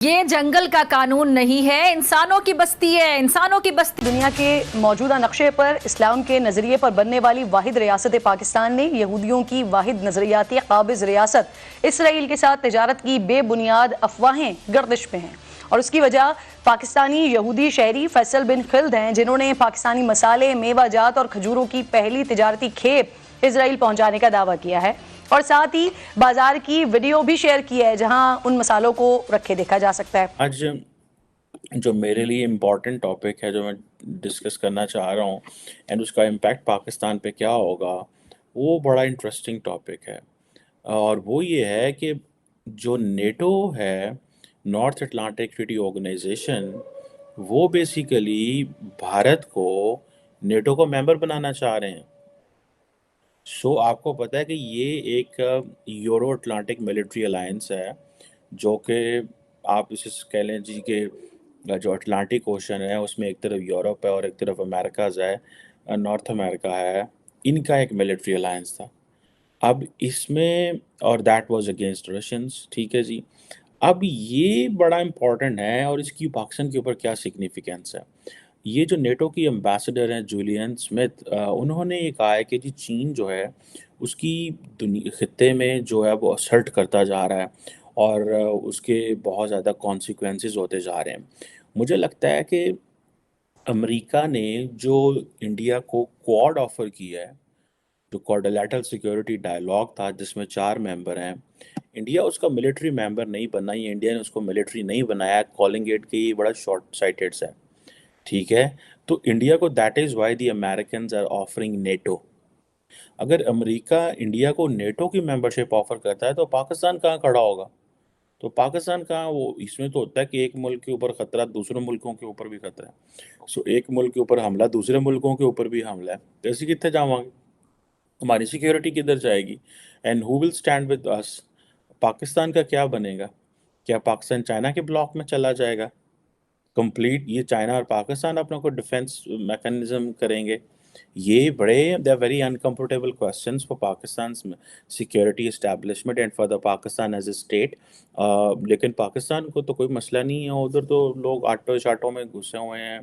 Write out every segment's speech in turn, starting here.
ये जंगल का कानून नहीं है, इंसानों की बस्ती है, इंसानों की बस्ती। दुनिया के मौजूदा नक्शे पर इस्लाम के नजरिए पर बनने वाली वाहिद रियासत पाकिस्तान ने यहूदियों की वाहिद नजरियाती काबिज रियासत इसराइल के साथ तिजारत की बेबुनियाद अफवाहें गर्दिश में हैं और उसकी वजह पाकिस्तानी यहूदी शहरी फैसल बिन खिल्द हैं, जिन्होंने पाकिस्तानी मसाले, मेवा जात और खजूरों की पहली तिजारती खेप इसराइल पहुंचाने का दावा किया है और साथ ही बाजार की वीडियो भी शेयर की है जहां उन मसालों को रखे देखा जा सकता है। आज जो मेरे लिए इम्पॉर्टेंट टॉपिक है जो मैं डिस्कस करना चाह रहा हूँ एंड उसका इम्पैक्ट पाकिस्तान पे क्या होगा, वो बड़ा इंटरेस्टिंग टॉपिक है। और वो ये है कि जो नेटो है, नॉर्थ अटलांटिक ट्रीटी ऑर्गेनाइजेशन, वो बेसिकली भारत को नेटो को मेंबर बनाना चाह रहे हैं। सो आपको पता है कि ये एक यूरो अटलांटिक मिलिट्री अलायंस है, जो कि आप इसे कह लें जी कि जो अटलांटिक ओशन है उसमें एक तरफ यूरोप है और एक तरफ अमेरिकाज है, नॉर्थ अमेरिका है। इनका एक मिलिट्री अलायंस था। अब इसमें और दैट वाज अगेंस्ट रशियंस, ठीक है जी। अब ये बड़ा इम्पोर्टेंट है और इसकी पाकिस्तान के ऊपर क्या सिग्निफिकेंस है। ये जो नेटो की एम्बेसडर हैं जूलियन स्मिथ, उन्होंने ये कहा है कि जी चीन जो है उसकी दुनिया खित्ते में जो है वो असर्ट करता जा रहा है और उसके बहुत ज़्यादा कॉन्सिक्वेंसेस होते जा रहे हैं। मुझे लगता है कि अमेरिका ने जो इंडिया को क्वाड ऑफर किया है, जो क्वाड्रिलैटरल सिक्योरिटी डायलॉग था जिसमें 4 मेंबर हैं, इंडिया उसका मिलिट्री मेंबर नहीं बना। ये इंडिया ने उसको मिलिट्री नहीं बनाया, कॉलिंग इट कि ये बड़ा शॉर्ट साइटेड है, ठीक है। तो इंडिया को that is why the Americans are offering NATO. अगर अमेरिका इंडिया को नेटो की मेंबरशिप ऑफर करता है तो पाकिस्तान कहाँ खड़ा होगा? तो पाकिस्तान कहाँ, वो इसमें तो होता है कि एक मुल्क के ऊपर खतरा दूसरे मुल्कों के ऊपर भी खतरा है। सो एक मुल्क के ऊपर हमला दूसरे मुल्कों के ऊपर भी हमला है, तो ऐसे कितने जावांगे? हमारी सिक्योरिटी किधर जाएगी? And who will stand with us? Pakistan का क्या बनेगा? क्या पाकिस्तान चाइना के ब्लॉक में चला जाएगा? कंप्लीट ये चाइना और पाकिस्तान अपने को डिफेंस मैकेनिज्म करेंगे? ये बड़े they are very uncomfortable questions for Pakistan security establishment and for the Pakistan as a state. लेकिन पाकिस्तान को तो कोई मसला नहीं है, उधर तो लोग आटो शाटों में घुसे हुए हैं।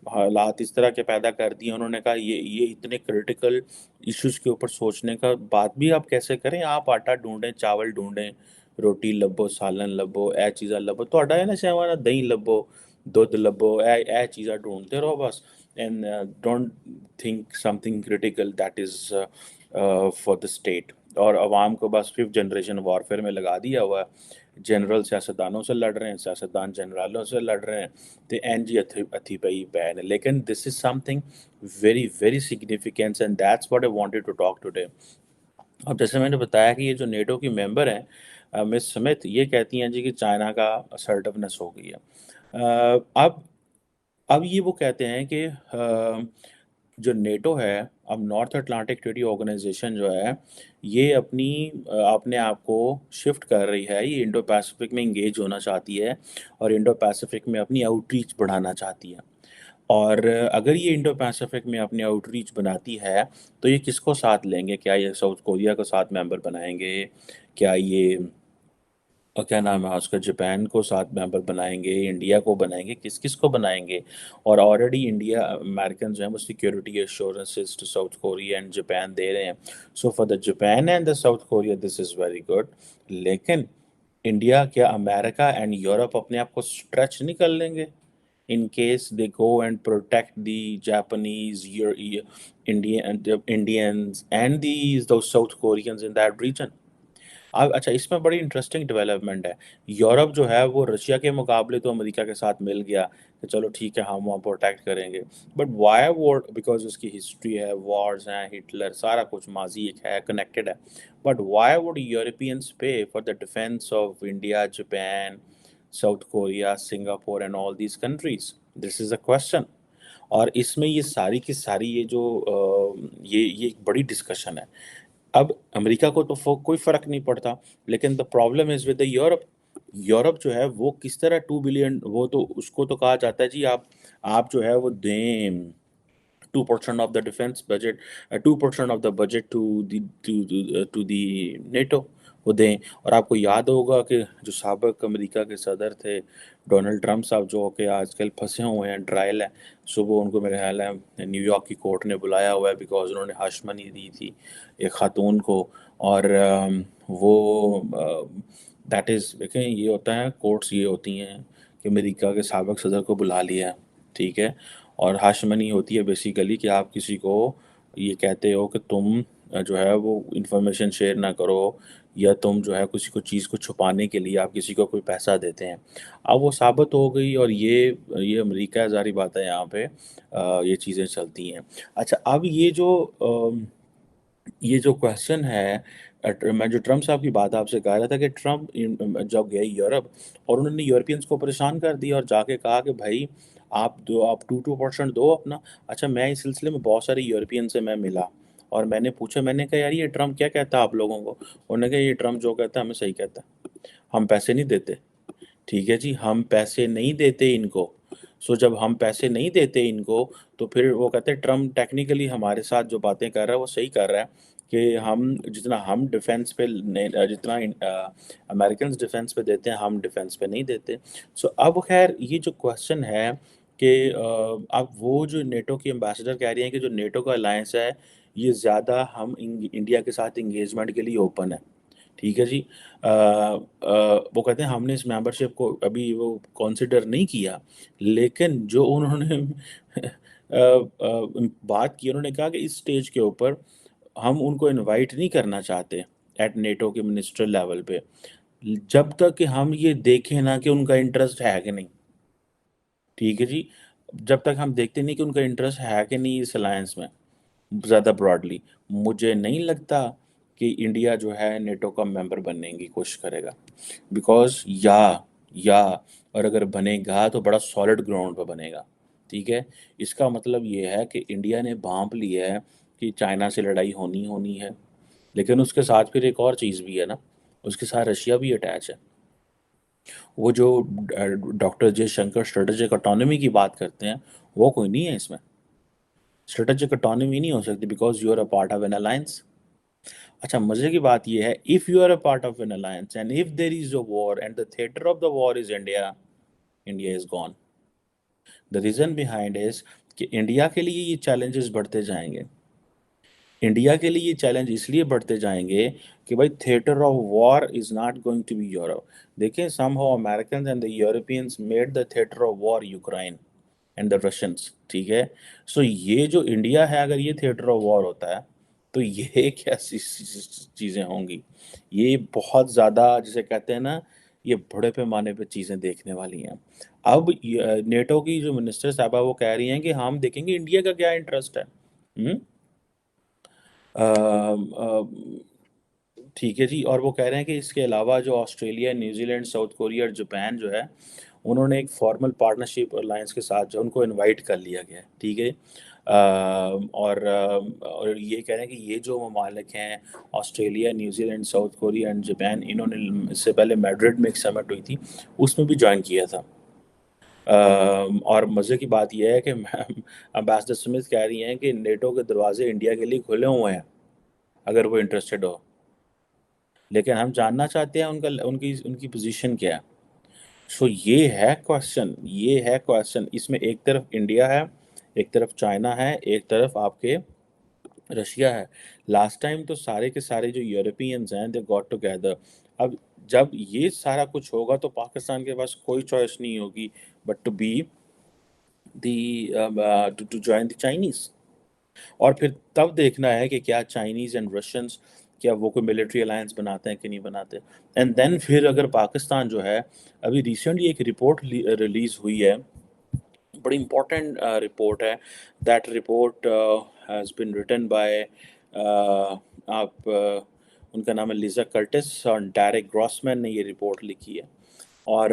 हालात इस तरह के पैदा कर दिए, उन्होंने कहा ये इतने क्रिटिकल इश्यूज के ऊपर सोचने का बात भी आप कैसे करें? आप आटा ढूंढें, चावल ढूंढें, रोटी लभो, सालन लभो, ए चीज़ा लभो, तो है ना सेवा दही लभो, दुध लभो, ए चीज़ा ढूंढते रहो बस। And don't think something critical that is for the state. और अवाम को बस 5th जनरेशन वॉरफेयर में लगा दिया हुआ है। जनरल सियासतदानों से लड़ रहे हैं, सियासतदान जनरलों से लड़ रहे हैं, तो एन जी अथी पे ही बैन है। लेकिन this is something very very significance and that's what I wanted to talk today. अब जैसे मैंने बताया कि ये जो नेटो की मेंबर हैं, मिस स्मिथ, ये कहती हैं जी कि चाइना का असर्टिवनेस हो गई है। अब ये वो कहते हैं कि जो नेटो है, अब नॉर्थ अटलांटिक ट्रीटी ऑर्गेनाइजेशन जो है, ये अपने आप को शिफ्ट कर रही है, ये इंडो पैसिफिक में इंगेज होना चाहती है और इंडो पैसिफिक में अपनी आउटरीच बढ़ाना चाहती है। और अगर ये इंडो पैसिफिक में अपनी आउटरीच बनाती है तो ये किसको साथ लेंगे? क्या ये साउथ कोरिया को साथ मेंबर बनाएंगे? क्या ये और क्या नाम है उसका, जापान को साथ मेंबर बनाएंगे? इंडिया को बनाएंगे? किस किस को बनाएंगे? और ऑलरेडी इंडिया अमेरिकन जो है वो security assurances to South Korea and Japan दे रहे हैं। So for the Japan and the South Korea this is very good. लेकिन इंडिया, क्या अमेरिका एंड यूरोप अपने आप को स्ट्रेच नहीं कर लेंगे in case they go and protect the Japanese, Indians and those South Koreans in that region? अब अच्छा, इसमें बड़ी इंटरेस्टिंग डेवलपमेंट है। यूरोप जो है वो रशिया के मुकाबले तो अमेरिका के साथ मिल गया कि चलो ठीक है हम वहाँ प्रोटेक्ट करेंगे। But why war? बिकॉज उसकी हिस्ट्री है, वॉर्स हैं, हिटलर, सारा कुछ माजी एक है, कनेक्टेड है। बट वाई वुड यूरोपियंस पे for the defence of India, Japan, south Korea, Singapore and all these countries? This is a question. और इसमें ये सारी की सारी ये जो ये एक बड़ी डिस्कशन है। अब अमेरिका को तो कोई फ़र्क नहीं पड़ता, लेकिन the problem is with the Europe. Europe जो है वो किस तरह 2 बिलियन, वो तो उसको तो कहा जाता है जी आप जो है वो दें 2% of the defence budget, 2% of the budget to the NATO। वो दें। और आपको याद होगा कि जो साबिक अमेरिका के सदर थे डोनाल्ड ट्रंप साहब, जो कि आजकल फंसे हुए हैं, ट्रायल है, सुबह उनको मेरे ख्याल है न्यूयॉर्क की कोर्ट ने बुलाया हुआ है बिकॉज उन्होंने हश मनी दी थी एक खातून को। और वो दैट इज़, देखें ये होता है, कोर्ट्स ये होती हैं कि अमेरिका के साबिक सदर को बुला लिया, ठीक है, और हश मनी होती है बेसिकली कि आप किसी को ये कहते हो कि तुम जो है वो इंफॉर्मेशन शेयर ना करो, या तुम जो है किसी को चीज़ को छुपाने के लिए आप किसी को कोई पैसा देते हैं। अब वो साबित हो गई, और ये अमेरिका है, ज़ाहिर बात है, यहाँ पे ये चीज़ें चलती हैं। अच्छा, अब ये जो क्वेश्चन है, मैं जो ट्रम्प साहब की बात आपसे कह रहा था कि ट्रम्प जब गए यूरोप और उन्होंने यूरोपियंस को परेशान कर दिया और जाके कहा कि भाई आप 2% दो अपना। अच्छा, मैं इस सिलसिले में बहुत सारे यूरोपियन से मैं मिला और मैंने पूछा, मैंने कहा यार ये ट्रम्प क्या कहता है आप लोगों को। उन्होंने कहा ये ट्रम्प जो कहता है हमें सही कहता है, हम पैसे नहीं देते। ठीक है जी, हम पैसे नहीं देते इनको। सो जब हम पैसे नहीं देते इनको, तो फिर वो कहते हैं ट्रम्प टेक्निकली हमारे साथ जो बातें कर रहा है वो सही कर रहा है कि जितना हम डिफेंस पे जितना अमेरिकन डिफेंस पे देते हैं हम डिफेंस पे नहीं देते। सो अब खैर ये जो क्वेश्चन है कि अब वो जो नेटो की एम्बेसडर कह रही हैं कि जो नेटो का अलायंस है ये ज़्यादा हम इंडिया के साथ इंगेजमेंट के लिए ओपन है। ठीक है जी। वो कहते हैं हमने इस मेंबरशिप को अभी वो कंसिडर नहीं किया, लेकिन जो उन्होंने बात की, उन्होंने कहा कि इस स्टेज के ऊपर हम उनको इनवाइट नहीं करना चाहते एट नेटो के मिनिस्टर लेवल पे, जब तक कि हम ये देखें ना कि उनका इंटरेस्ट है कि नहीं। ठीक है जी, जब तक हम देखते नहीं कि उनका इंटरेस्ट है कि नहीं इस अलायंस में ज़्यादा ब्रॉडली, मुझे नहीं लगता कि इंडिया जो है नेटो का मेंबर बनने की कोशिश करेगा। बिकॉज या और अगर बनेगा तो बड़ा सॉलिड ग्राउंड पर बनेगा। ठीक है, इसका मतलब ये है कि इंडिया ने भांप लिया है कि चाइना से लड़ाई होनी होनी है, लेकिन उसके साथ फिर एक और चीज़ भी है ना, उसके साथ रशिया भी अटैच है। वो जो डॉक्टर जयशंकर स्ट्रेटेजिक ऑटोनॉमी की बात करते हैं, वो कोई नहीं है इसमें। स्ट्रेटेजिक ऑटोनॉमी नहीं हो सकती because you are a part of an alliance. अच्छा, मजे की बात यह है, if you are a part of an alliance and if there is a war and the theatre of the war is India, India is gone. The reason behind is कि India के लिए ये चैलेंजेस बढ़ते जाएंगे। India के लिए ये challenge इसलिए बढ़ते जाएंगे कि भाई theatre of war is not going to be Europe. देखिए, somehow American and the Europeans made the theatre of war Ukraine and the Russians. ठीक है, सो ये जो इंडिया है, अगर ये थिएटर ऑफ वॉर होता है तो ये क्या चीज़ें होंगी। ये बहुत ज़्यादा, जिसे कहते हैं ना, ये बड़े पैमाने पे चीज़ें देखने वाली हैं। अब नेटो की जो मिनिस्टर साहबा वो कह रही हैं कि हम देखेंगे इंडिया का क्या इंटरेस्ट है। हम्म? ठीक है जी, और वो कह रहे हैं कि इसके अलावा जो ऑस्ट्रेलिया, न्यूजीलैंड, साउथ कोरिया और जापान जो है, उन्होंने एक फॉर्मल पार्टनरशिप अलायंस के साथ जो उनको इनवाइट कर लिया गया है। ठीक है, और ये कह रहे हैं कि ये जो ममालिक हैं Australia, New Zealand, south Korea and Japan, इन्होंने इससे पहले मैड्रिड में एक समिट हुई थी, उसमें भी ज्वाइन किया था। और मज़े की बात यह है कि अम्बेसडर स्मिथ कह रही हैं कि नेटो के दरवाजे इंडिया के लिए खुले हुए हैं अगर वो इंटरेस्टेड हो, लेकिन हम जानना चाहते हैं उनका उनकी उनकी पोजीशन क्या है। सो ये है क्वेश्चन इसमें, एक तरफ इंडिया है, एक तरफ चाइना है, एक तरफ आपके रशिया है। लास्ट टाइम तो सारे के सारे जो यूरोपियंस हैं दे गॉट टुगेदर। अब जब ये सारा कुछ होगा तो पाकिस्तान के पास कोई चॉइस नहीं होगी but to be the to join the Chinese. और फिर तब देखना है कि क्या चाइनीज़ एंड रशियंस, क्या वो कोई मिलिट्री अलायंस बनाते हैं कि नहीं बनाते। एंड देन फिर अगर पाकिस्तान जो है, अभी रिसेंटली एक रिपोर्ट रिलीज़ हुई है, बड़ी इम्पोर्टेंट रिपोर्ट है। That report has been written by आप उनका नाम है लिजा कर्टिस, और डेरेक ग्रॉसमैन ने ये रिपोर्ट लिखी है। और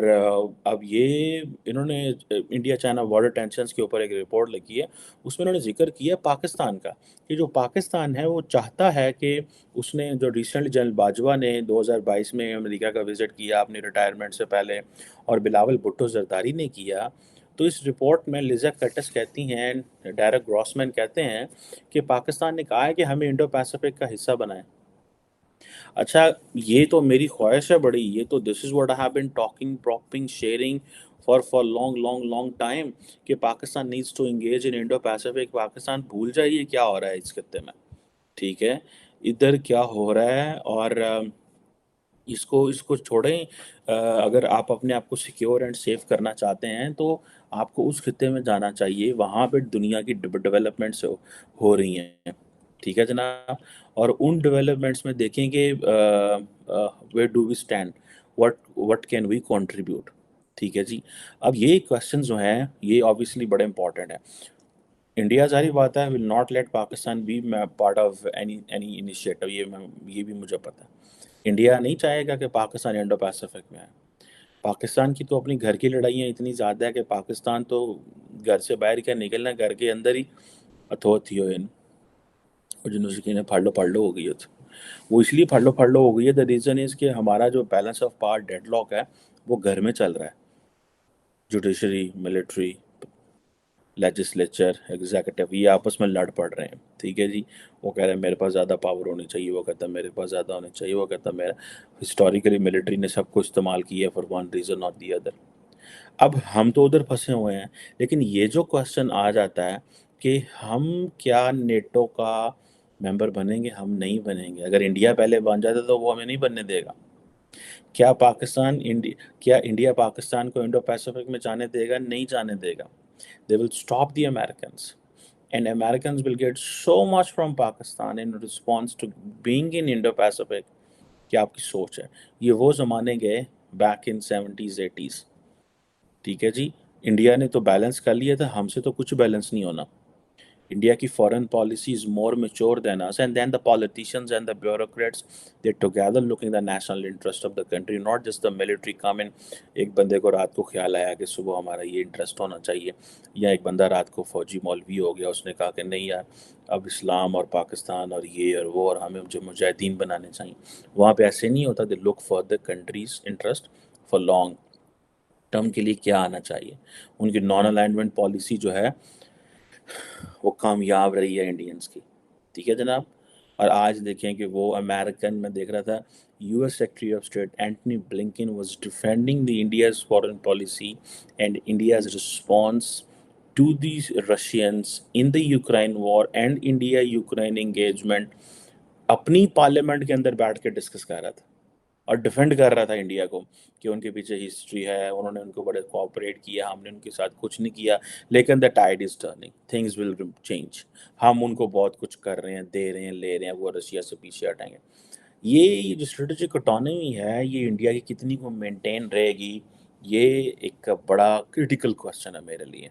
अब ये इन्होंने इंडिया चाइना बॉर्डर टेंशन्स के ऊपर एक रिपोर्ट लिखी है। उसमें इन्होंने जिक्र किया पाकिस्तान का, कि जो पाकिस्तान है वो चाहता है कि उसने जो रिसेंटली जनरल बाजवा ने 2022 में अमेरिका का विज़िट किया अपनी रिटायरमेंट से पहले, और बिलावल भुट्टो जरदारी ने किया, तो इस रिपोर्ट में लिजा कट्टस कहती हैं, डायरेक्ट ग्रॉसमैन कहते हैं कि पाकिस्तान ने कहा है कि हमें इंडो पैसिफिक का हिस्सा बनाएं। अच्छा, ये तो मेरी ख्वाहिश है बड़ी, ये तो this is what I have been talking, propping, sharing for long long long time कि Pakistan needs to engage in Indo Pacific. Pakistan भूल जाइए क्या हो रहा है इस खत्ते में, ठीक है? इधर क्या हो रहा है, और इसको इसको छोड़ें। अगर आप अपने आप को सिक्योर एंड सेफ करना चाहते हैं तो आपको उस खित्ते में जाना चाहिए, वहाँ पे दुनिया की डेवलपमेंट्स हो रही हैं, ठीक है जनाब? और उन डेवलपमेंट्स में देखेंगे where do we stand, what what can we contribute, ठीक है जी? अब ये क्वेश्चन जो हैं ये ऑब्वियसली बड़े इंपॉर्टेंट है। इंडिया ज़ाहिर बात है will not let Pakistan be part of any any initiative, ये भी मुझे पता है। इंडिया नहीं चाहेगा कि पाकिस्तान इंडो पैसिफिक में आए। पाकिस्तान की तो अपनी घर की लड़ाइयाँ इतनी ज़्यादा है कि पाकिस्तान तो घर से बाहर क्या निकलना, घर के अंदर ही अथो थी हो इन और जिन फाड़ो हो गई है। वो इसलिए फाड़ो हो गई है, द रीज़न इज़ कि हमारा जो बैलेंस ऑफ पावर डेडलॉक है वो घर में चल रहा है। जुडिशरी, मिलिट्री, लेजिस्लेचर, एग्जीक्यूटिव, ये आपस में लड़ पड़ रहे हैं, ठीक है जी? वो कह रहे हैं मेरे पास ज़्यादा पावर होनी चाहिए, वो कहता है मेरे पास ज़्यादा होनी चाहिए, वो कहता है मेरा हिस्टोरिकली मिलिट्री ने सबको इस्तेमाल किया फॉर वन रीज़न और दी अदर। अब हम तो उधर फंसे हुए हैं, लेकिन ये जो क्वेश्चन आ जाता है कि हम क्या नेटो का मेंबर बनेंगे, हम नहीं बनेंगे। अगर इंडिया पहले बन जाता तो वो हमें नहीं बनने देगा। क्या इंडिया पाकिस्तान को इंडो पैसिफिक में जाने देगा? नहीं जाने देगा। They will stop the Americans, and Americans will get so much from Pakistan in response to being in Indo-Pacific। क्या आपकी सोच है? ये वो ज़माने गए बैक इन 70s 80s, ठीक है जी? इंडिया ने तो बैलेंस कर लिया था, हमसे तो कुछ बैलेंस नहीं होना। India की foreign policy is more mature than us, and then the politicians and the bureaucrats, they together looking the national interest of the country, not just the military come in। एक बंदे को रात को ख्याल आया कि सुबह हमारा ये इंटरेस्ट होना चाहिए, या एक बंदा रात को फौजी मौलवी हो गया, उसने कहा कि नहीं यार अब इस्लाम और पाकिस्तान और ये और वो और हमें जो मुजाहिदीन बनाने चाहिए। वहाँ पे ऐसे नहीं होता। They look for the countries interest for long term के लिए क्या आना चाहिए। उनकी नॉन अलाइनमेंट पॉलिसी जो है वो कामयाब रही है इंडियंस की, ठीक है जनाब? और आज देखें कि वो अमेरिकन, मैं देख रहा था, US secretary of state Antony Blinken was defending the India's foreign policy and India's response to the Russians in the Ukraine war and India Ukraine engagement, अपनी पार्लियामेंट के अंदर बैठ के डिस्कस कर रहा था और डिफेंड कर रहा था इंडिया को कि उनके पीछे हिस्ट्री है, उन्होंने उनको बड़े कोऑपरेट किया, हमने उनके साथ कुछ नहीं किया, लेकिन the tide is turning, things will change. हम उनको बहुत कुछ कर रहे हैं, दे रहे हैं, ले रहे हैं, वो रशिया से पीछे हटेंगे। ये जो स्ट्रेटेजिक ऑटोनॉमी है ये इंडिया की कितनी को मेंटेन रहेगी, ये एक बड़ा क्रिटिकल क्वेश्चन है मेरे लिए।